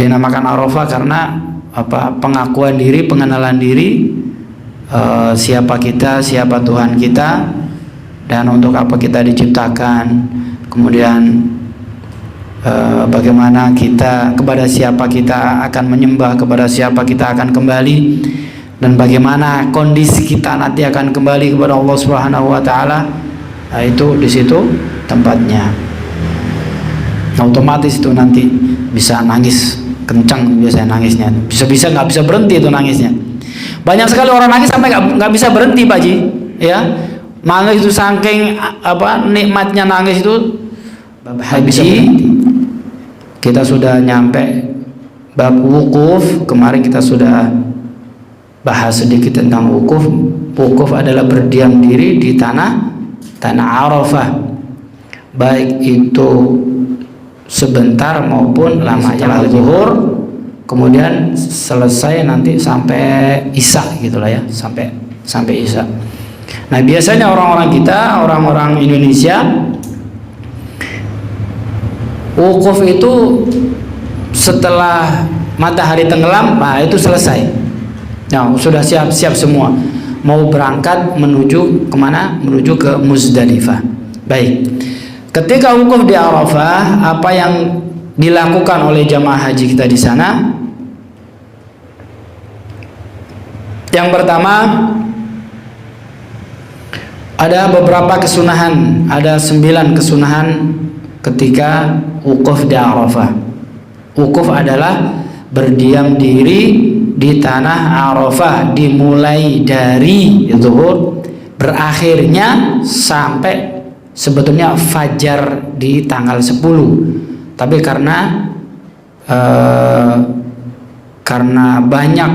Dinamakan Arafah karena apa? Pengakuan diri, pengenalan diri, siapa kita, siapa Tuhan kita, dan untuk apa kita diciptakan. Kemudian bagaimana kita, kepada siapa kita akan menyembah, kepada siapa kita akan kembali, dan bagaimana kondisi kita nanti akan kembali kepada Allah Subhanahu wa taala. Nah, itu di situ tempatnya. Nah, otomatis itu nanti bisa nangis kencang, biasanya nangisnya. Bisa nggak bisa berhenti itu nangisnya. Banyak sekali orang nangis sampai nggak bisa berhenti, Pak Ji. Ya, nangis itu saking apa nikmatnya nangis itu. Haji, kita sudah nyampe bab wukuf. Kemarin kita sudah bahas sedikit tentang wukuf. Wukuf adalah berdiam diri di tanah Arafah, baik itu sebentar maupun lama, setelah zuhur, kemudian selesai nanti sampai isya gitulah ya, sampai isya. Nah, biasanya orang-orang kita, orang-orang Indonesia, wukuf itu setelah matahari tenggelam, nah itu selesai. Nah, sudah siap-siap semua, mau berangkat menuju kemana? Menuju ke Muzdalifah. Baik, ketika wukuf di Arafah, apa yang dilakukan oleh jamaah haji kita di sana? Yang pertama, ada beberapa kesunahan, ada 9 kesunahan ketika wukuf di Arafah. Wukuf adalah berdiam diri di tanah Arafah, dimulai dari zuhur, berakhirnya sampai sebetulnya fajar di tanggal 10. Tapi karena banyak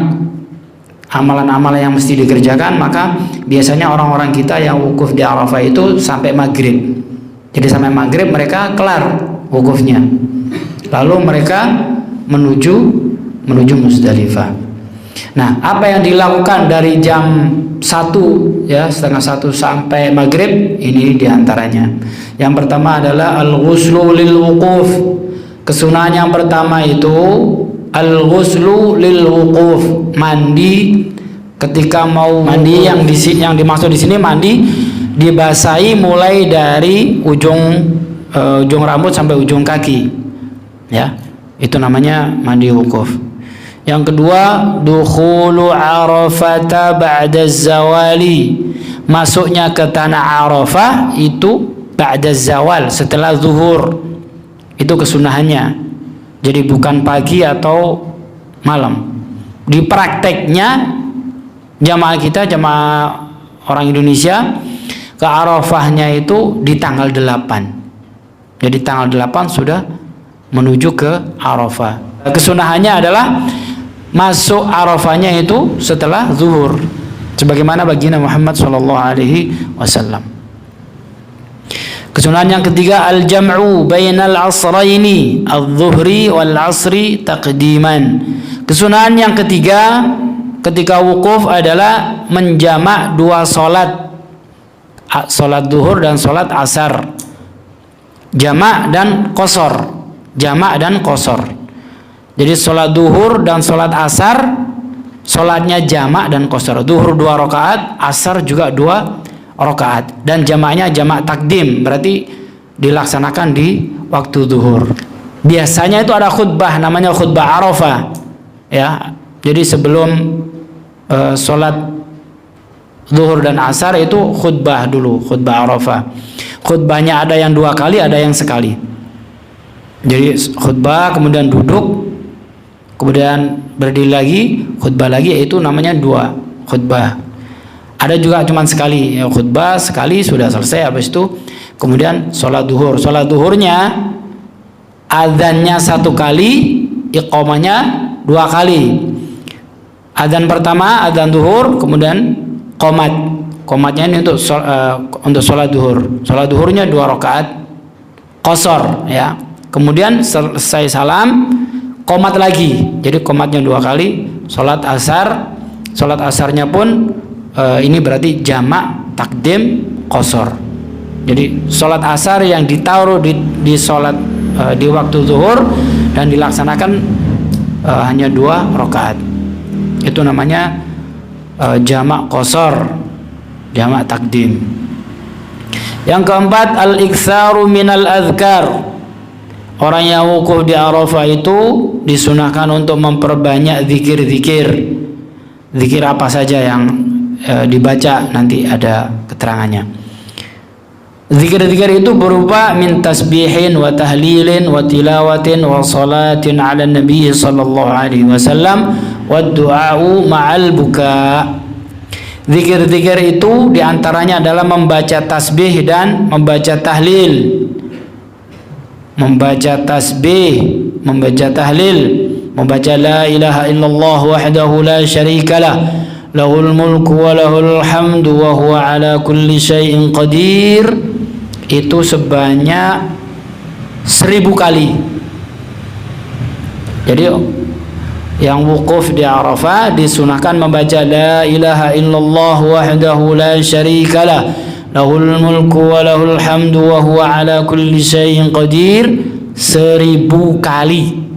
amalan-amalan yang mesti dikerjakan, maka biasanya orang-orang kita yang wukuf di Arafah itu sampai maghrib. Jadi sampai maghrib mereka kelar wukufnya, lalu mereka menuju Muzdalifah. Nah, apa yang dilakukan dari jam 1 ya, setengah 1 sampai maghrib ini diantaranya. Yang pertama adalah al-ghuslu lil wukuf. Kesunahan yang pertama itu al-ghuslu lil wukuf, mandi ketika mau mandi. Yang dimaksud di sini mandi dibasahi mulai dari ujung rambut sampai ujung kaki, ya, itu namanya mandi wukuf. Yang kedua, dukhulu Arafata ba'da zawali, masuknya ke tanah Arafah itu ba'da zawal, setelah zuhur. Itu kesunahannya. Jadi bukan pagi atau malam. Di prakteknya jamaah kita, jamaah orang Indonesia, ke Arafahnya itu di tanggal 8. Jadi tanggal 8 sudah menuju ke Arafah. Kesunahannya adalah masuk Arafahnya itu setelah zuhur, sebagaimana baginda Muhammad SAW. Kesunahan yang ketiga, al-jam'u bainal asraini, al-zuhri wal asri taqdiman. Kesunahan yang ketiga ketika wukuf adalah menjamak 2 solat, solat zuhur dan solat asar, jamak dan qasar. Jamak dan qasar. Jadi sholat duhur dan sholat asar, sholatnya jamak dan qasar. Duhur 2 rakaat, asar juga 2 rakaat, dan jamaknya jamak takdim, berarti dilaksanakan di waktu duhur. Biasanya itu ada khutbah, namanya khutbah Arafah, ya. Jadi sebelum sholat duhur dan asar itu khutbah dulu, khutbah Arafah. Khutbahnya ada yang 2 kali, ada yang sekali. Jadi khutbah, kemudian duduk, kemudian berdiri lagi, khutbah lagi, itu namanya 2 khutbah. Ada juga cuma sekali, ya, khutbah sekali sudah selesai, habis itu kemudian sholat duhur. Sholat duhurnya adzannya 1 kali, iqamahnya 2 kali. Adzan pertama adzan duhur, kemudian qomat. Qomatnya ini untuk sholat duhur. Sholat duhurnya 2 rakaat qasar, ya. Kemudian selesai salam, qomat lagi. Jadi qomatnya 2 kali. Sholat asar, sholat asarnya pun ini berarti jamak takdim qasar. Jadi sholat asar yang ditaruh di sholat di waktu zuhur dan dilaksanakan hanya 2 rakaat. Itu namanya jamak qasar, jamak takdim. Yang keempat, al-iktsaru minal azkar. Orang yang wukuf di Arafah itu disunahkan untuk memperbanyak zikir-zikir. Zikir apa saja yang dibaca, nanti ada keterangannya. Zikir-zikir itu berupa min tasbihin wa tahlilin wa tilawatin wa salatin ala nabi sallallahu alaihi wasallam wa du'a'u ma'al buka. Zikir-zikir itu diantaranya adalah membaca tasbih dan membaca tahlil. Membaca tasbih, membaca tahlil, membaca la ilaha illallah wahdahu la syarikalah, lahul mulku wa lahul hamdu wa huwa ala kulli syai'in qadir, itu sebanyak 1000 kali. Jadi yang wukuf di Arafah disunahkan membaca la ilaha illallah wahdahu la syarikalah, lahul mulku wa lahul hamdu wa huwa ala kulli syai'in qadir 1000 kali.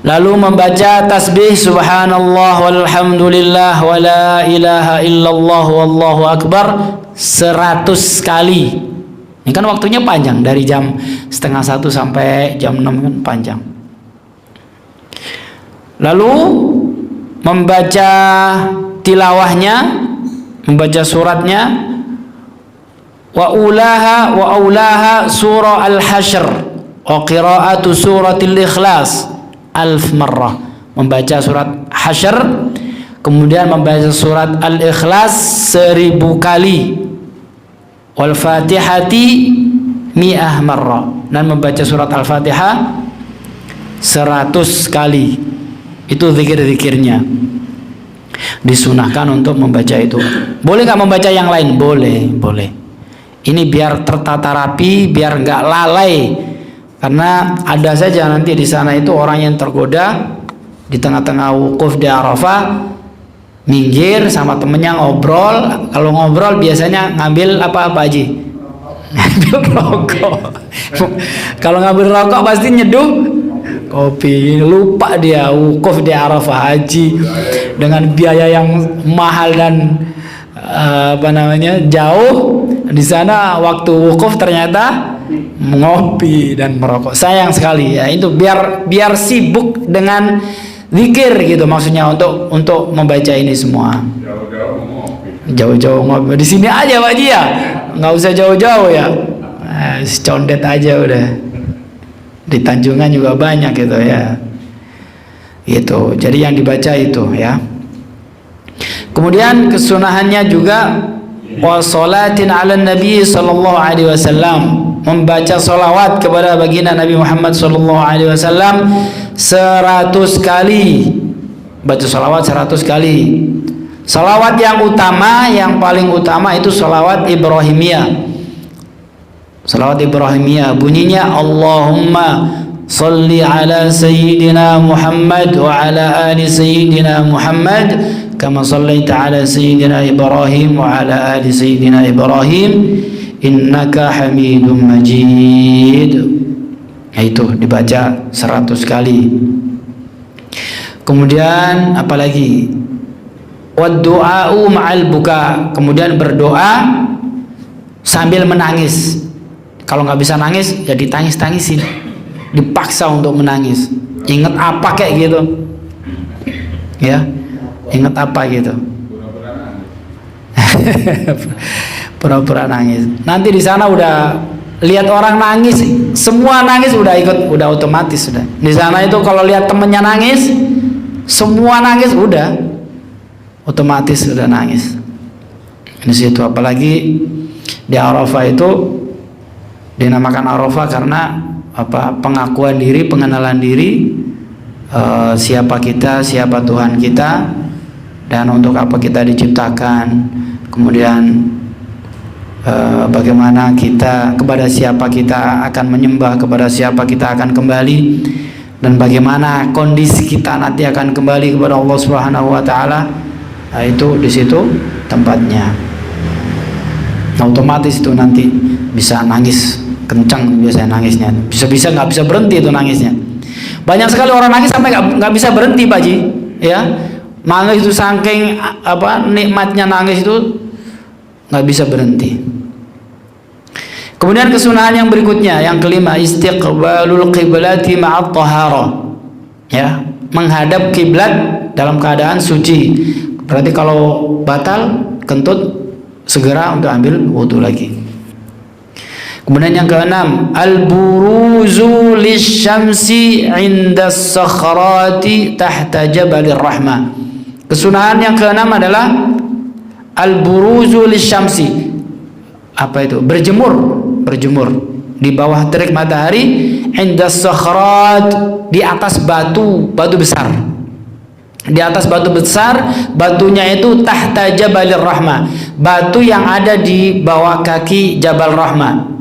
Lalu membaca tasbih subhanallah walhamdulillah wa la ilaha illallah wallahu akbar 100 kali. Ini kan waktunya panjang, dari jam 12:30 sampai jam 6 kan panjang. Lalu membaca tilawahnya, membaca suratnya, wa ulaha surah al-hasyr wa qira'atu suratil ikhlas 1000 marrah. Membaca surat hasyr, kemudian membaca surat al-ikhlas 1000 kali, wal fatihati 100 marrah, dan membaca surat al-fatihah 100 kali. Itu zikir-zikirnya. Disunahkan untuk membaca itu. Boleh nggak membaca yang lain? Boleh, boleh. Ini biar tertata rapi, biar nggak lalai. Karena ada saja nanti di sana itu orang yang tergoda di tengah-tengah wukuf di Arafah, minggir sama temennya ngobrol. Kalau ngobrol biasanya ngambil apa Pak Haji? Ngambil rokok. Kalau ngambil rokok pasti nyeduh kopi. Lupa dia wukuf di Arafah haji dengan biaya yang mahal dan jauh. Di sana waktu wukuf ternyata ngopi dan merokok. Sayang sekali ya, itu biar sibuk dengan zikir gitu, maksudnya untuk membaca ini semua. Jauh-jauh ngopi di sini aja Pak Ji ya, nggak usah jauh-jauh ya. Condet aja udah. Di Tanjungan juga banyak gitu ya. Itu. Jadi yang dibaca itu ya. Kemudian kesunahannya juga wasolatin ala Nabi sallallahu alaihi wasallam, membaca solawat kepada baginda Nabi Muhammad sallallahu alaihi wasallam 100 kali. Baca solawat 100 kali. Solawat yang utama, yang paling utama itu solawat Ibrahimiyah. Salawat Ibrahimiyah bunyinya Allahumma salli ala sayyidina Muhammad wa ala ali sayyidina Muhammad kama sallaita ala sayyidina Ibrahim wa ala ali sayyidina Ibrahim innaka hamidum majid. Itu dibaca 100 kali. Kemudian apalagi? Wad du'a'u ma'al buka. Kemudian berdoa sambil menangis. Kalau nggak bisa nangis, ya ditangis-tangisin, dipaksa untuk menangis. Ingat apa kayak gitu, ya, ingat apa gitu. Pura-pura nangis. Nanti di sana udah lihat orang nangis, semua nangis udah ikut, udah otomatis sudah. Di sana itu kalau lihat temennya nangis, semua nangis udah otomatis sudah nangis. Di situ apalagi di Arafah itu dinamakan Arafah karena apa? Pengakuan diri, pengenalan diri, siapa kita, siapa Tuhan kita, dan untuk apa kita diciptakan. Kemudian bagaimana kita, kepada siapa kita akan menyembah, kepada siapa kita akan kembali, dan bagaimana kondisi kita nanti akan kembali kepada Allah Subhanahu wa taala. Nah, itu di situ tempatnya. Nah, otomatis itu nanti bisa nangis kencang, biasanya nangisnya bisa-bisa nggak bisa berhenti itu nangisnya. Banyak sekali orang nangis sampai nggak bisa berhenti, Pak Ji. Ya, nangis itu saking nikmatnya nangis itu nggak bisa berhenti. Kemudian kesunahan yang berikutnya, yang kelima, istiqbalul qiblati ma'at taharah. Ya, menghadap kiblat dalam keadaan suci. Berarti kalau batal kentut segera untuk ambil wudu lagi. Kemudian yang keenam, al-buruzu lisyamsi 'inda as-sakhrati tahta jabalir rahmah. Kesunahan yang keenam adalah al-buruzu lisyamsi. Apa itu? Berjemur di bawah terik matahari, 'inda as-sakhrat, di atas batu besar. Di atas batu besar, batunya itu tahta jabalir rahmah, batu yang ada di bawah kaki Jabal Rahmah.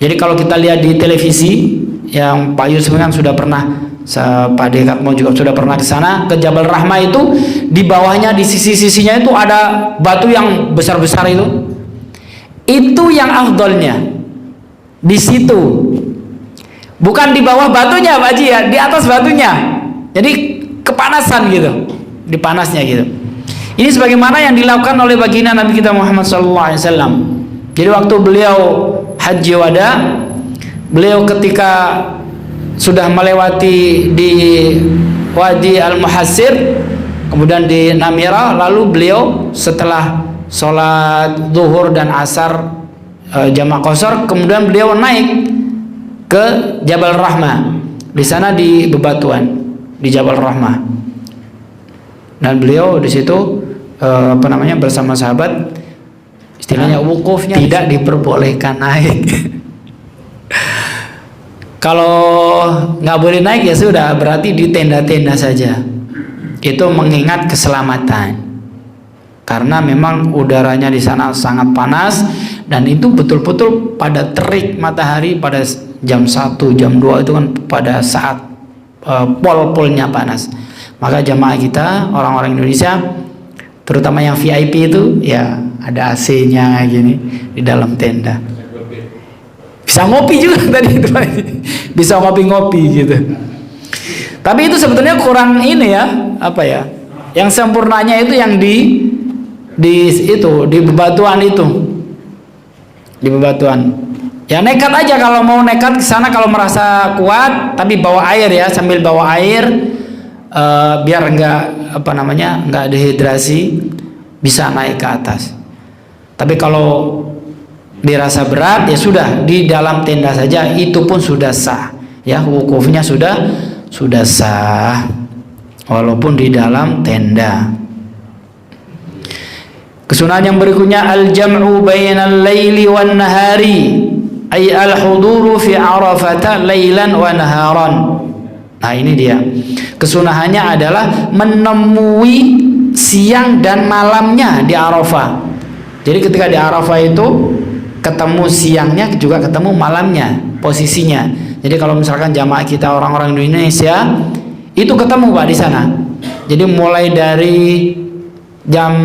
Jadi kalau kita lihat di televisi, yang Pak Yusuf kan sudah pernah, Pak Dekatmo juga sudah pernah ke sana, ke Jabal Rahmah itu, di bawahnya di sisi-sisinya itu ada batu yang besar-besar itu. Itu yang afdolnya di situ, bukan di bawah batunya, Pak Ji, ya, di atas batunya. Jadi kepanasan gitu, di panasnya gitu. Ini sebagaimana yang dilakukan oleh baginda Nabi kita Muhammad SAW. Jadi waktu beliau haji wada, beliau ketika sudah melewati di Wadi Al-Muhassir, kemudian di Namira, lalu beliau setelah sholat zuhur dan asar jamak qashar, kemudian beliau naik ke Jabal Rahmah. Di sana di bebatuan di Jabal Rahmah, dan beliau di situ bersama sahabat, istilahnya wukufnya tidak diperbolehkan naik. Kalau nggak boleh naik ya sudah, berarti di tenda-tenda saja. Itu mengingat keselamatan, karena memang udaranya di sana sangat panas, dan itu betul-betul pada terik matahari pada jam 1, jam 2 itu kan pada saat pol-polnya panas. Maka jamaah kita, orang-orang Indonesia, terutama yang VIP itu, ya ada AC-nya gini di dalam tenda. Bisa ngopi juga tadi itu, bisa ngopi-ngopi gitu. Tapi itu sebetulnya kurang ini ya, apa ya? Yang sempurnanya itu yang di bebatuan itu, di bebatuan. Ya nekat aja kalau mau nekat ke sana, kalau merasa kuat, tapi bawa air ya, sambil bawa air biar nggak dehidrasi, bisa naik ke atas. Tapi kalau dirasa berat ya sudah di dalam tenda saja, itu pun sudah sah. Ya, wukufnya sudah sah walaupun di dalam tenda. Kesunahan yang berikutnya, al-jam'u bainal laili wan nahari, ay al-huduru fi Arafata lailan wa naharan. Nah ini dia, kesunahannya adalah menemui siang dan malamnya di Arafah. Jadi ketika di Arafah itu ketemu siangnya juga ketemu malamnya posisinya. Jadi kalau misalkan jamaah kita orang-orang Indonesia itu ketemu Pak di sana. Jadi mulai dari jam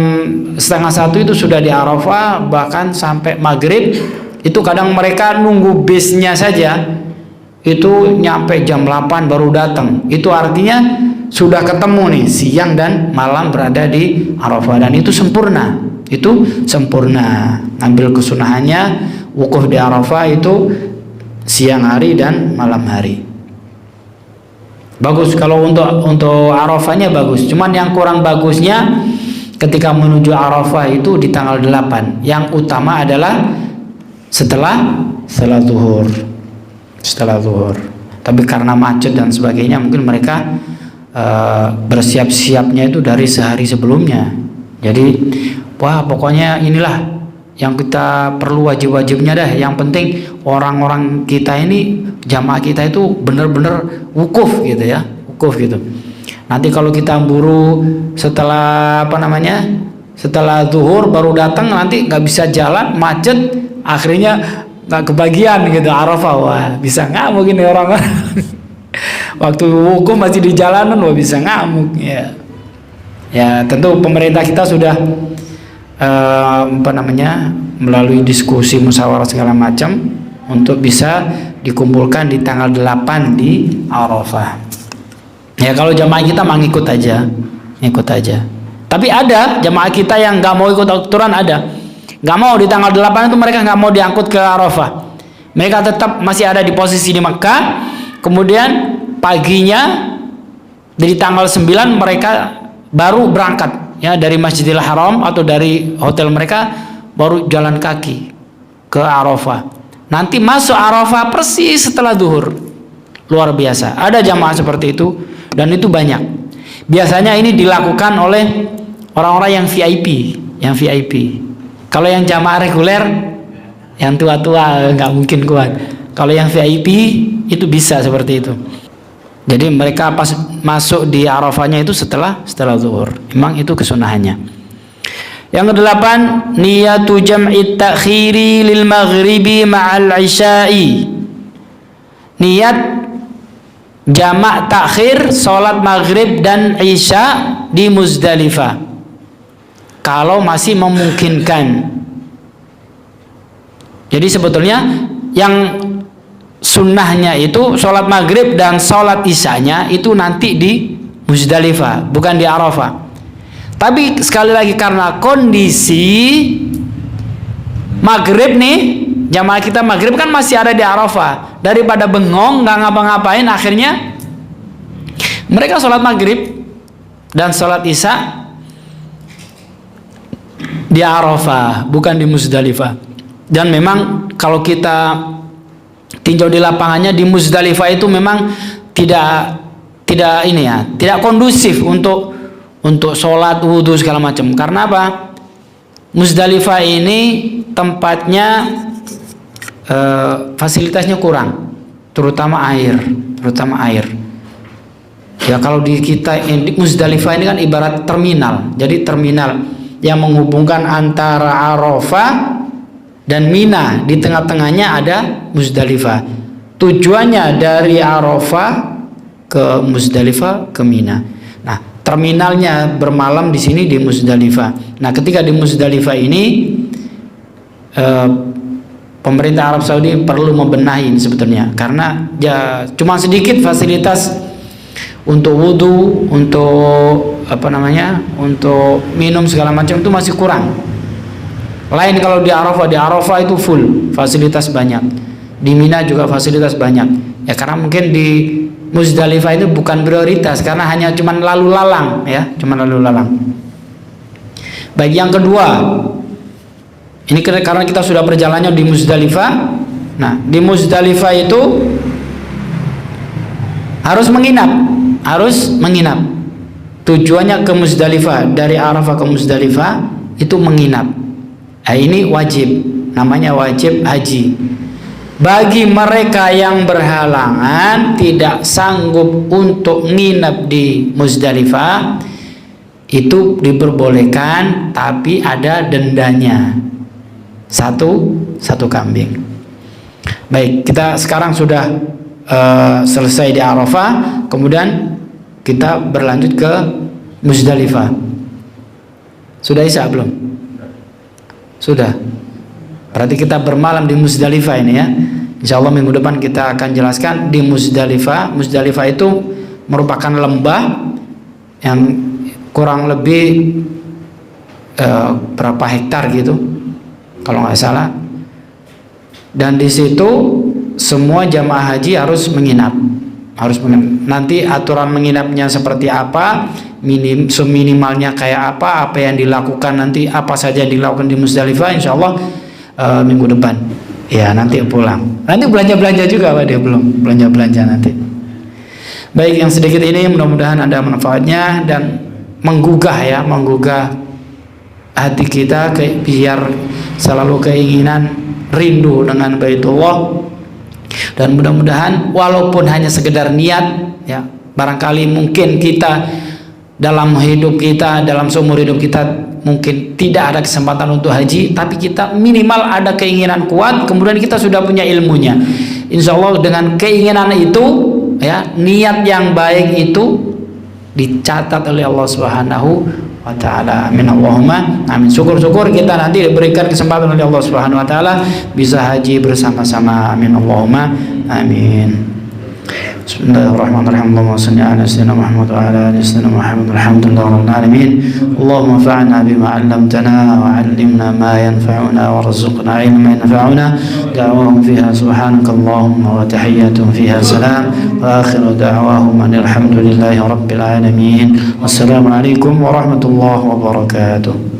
12:30 itu sudah di Arafah, bahkan sampai maghrib. Itu kadang mereka nunggu bisnya saja, itu nyampe jam 8 baru datang. Itu artinya sudah ketemu nih, siang dan malam berada di Arafah, dan itu sempurna. Itu sempurna. Ambil kesunahannya, wukuf di Arafah itu siang hari dan malam hari. Bagus kalau untuk Arafahnya bagus. Cuman yang kurang bagusnya ketika menuju Arafah itu di tanggal 8. Yang utama adalah setelah zuhur. Tapi karena macet dan sebagainya, mungkin mereka bersiap-siapnya itu dari sehari sebelumnya. Jadi pokoknya inilah yang kita perlu, wajib-wajibnya dah. Yang penting orang-orang kita ini, jamaah kita itu benar-benar wukuf gitu ya, wukuf gitu. Nanti kalau kita buru setelah setelah zuhur baru datang, nanti nggak bisa jalan, macet, akhirnya nggak kebagian gitu Arafah. Wah, bisa ngamuk ini orang-orang. Waktu wukuf masih di jalanan, wah bisa ngamuk ya. Ya tentu pemerintah kita sudah melalui diskusi musyawarah segala macam untuk bisa dikumpulkan di tanggal 8 di Arafah. Ya kalau jamaah kita mah ngikut aja. Tapi ada jamaah kita yang nggak mau ikut aturan, ada. Nggak mau di tanggal 8 itu mereka nggak mau diangkut ke Arafah. Mereka tetap masih ada di posisi di Mekah. Kemudian paginya dari tanggal 9 mereka baru berangkat ya dari Masjidil Haram atau dari hotel mereka, baru jalan kaki ke Arafah. Nanti masuk Arafah persis setelah zuhur. Luar biasa. Ada jamaah seperti itu dan itu banyak. Biasanya ini dilakukan oleh orang-orang yang VIP. Kalau yang jamaah reguler, yang tua-tua nggak mungkin kuat. Kalau yang VIP itu bisa seperti itu. Jadi mereka pas masuk di Arafahnya itu setelah zuhur. Memang itu kesunahannya. Yang kedelapan, niyatu jam'i ta'khiri lil maghribi ma'al isya'i. Niat jamak takhir salat maghrib dan isya di Muzdalifah. Kalau masih memungkinkan. Jadi sebetulnya yang sunnahnya itu sholat maghrib dan sholat isyanya itu nanti di Muzdalifah, bukan di Arafah. Tapi sekali lagi karena kondisi maghrib nih, jamaah kita maghrib kan masih ada di Arafah, daripada bengong nggak ngapa-ngapain, akhirnya mereka sholat maghrib dan sholat isya di Arafah, bukan di Muzdalifah. Dan memang kalau kita tinjau di lapangannya di Muzdalifah itu memang tidak kondusif untuk sholat, wudhu segala macam. Karena apa? Muzdalifah ini tempatnya fasilitasnya kurang, terutama air. Ya kalau di kita di Muzdalifah ini kan ibarat terminal. Jadi terminal yang menghubungkan antara Arafah dan Mina, di tengah-tengahnya ada Muzdalifah. Tujuannya dari Arafah ke Muzdalifah ke Mina. Nah, terminalnya bermalam di sini di Muzdalifah. Nah, ketika di Muzdalifah ini pemerintah Arab Saudi perlu membenahi sebetulnya, karena ya cuma sedikit fasilitas untuk wudhu, untuk untuk minum segala macam itu masih kurang. Lain kalau di Arafah itu full, fasilitas banyak. Di Mina juga fasilitas banyak. Ya karena mungkin di Muzdalifah itu bukan prioritas, karena hanya cuman lalu lalang ya, Baik, yang kedua, ini karena kita sudah perjalannya di Muzdalifah. Nah, di Muzdalifah itu harus menginap. Tujuannya ke Muzdalifah, dari Arafah ke Muzdalifah itu menginap. Nah, ini wajib, namanya wajib haji. Bagi mereka yang berhalangan tidak sanggup untuk nginap di Muzdalifah, itu diperbolehkan, tapi ada dendanya. Satu kambing. Baik, kita sekarang sudah selesai di Arafah, kemudian kita berlanjut ke Muzdalifah. Sudah isya belum? Sudah. Berarti kita bermalam di Muzdalifah ini ya. Insya Allah minggu depan kita akan jelaskan di Muzdalifah. Muzdalifah itu merupakan lembah yang kurang lebih berapa hektar gitu, kalau nggak salah. Dan di situ semua jamaah haji harus menginap. Nanti aturan menginapnya seperti apa, seminimalnya kayak apa yang dilakukan nanti, apa saja yang dilakukan di Muzdalifah, insya Allah minggu depan. Ya nanti pulang. Nanti belanja juga Pak, dia belum belanja nanti. Baik, yang sedikit ini mudah-mudahan ada manfaatnya dan menggugah hati kita biar selalu keinginan rindu dengan Baitullah. Dan mudah-mudahan walaupun hanya sekedar niat ya, barangkali mungkin kita dalam hidup kita, dalam seumur hidup kita mungkin tidak ada kesempatan untuk haji, tapi kita minimal ada keinginan kuat, kemudian kita sudah punya ilmunya. Insya Allah dengan keinginan itu ya, niat yang baik itu dicatat oleh Allah Subhanahu wa ta'ala. Amin Allahumma amin. Syukur-syukur kita nanti diberikan kesempatan oleh Allah Subhanahu wa ta'ala bisa haji bersama-sama. Amin Allahumma amin. Bismillahirrahmanirrahim. Allahumma salli ala sayyidina Muhammad wa ala ali sayyidina Muhammad. Alhamdulillah rabbil alamin. Allahumma anfa'na bima 'allamtana wa 'allimna ma yanfa'una warzuqna 'ilman yanfa'una. Da'wahum fiha subhanakallahumma wa tahiyyatuhum fiha salam. Wa akhiru da'wahum alhamdulillahi rabbil alamin. Wassalamu alaikum warahmatullahi wabarakatuh.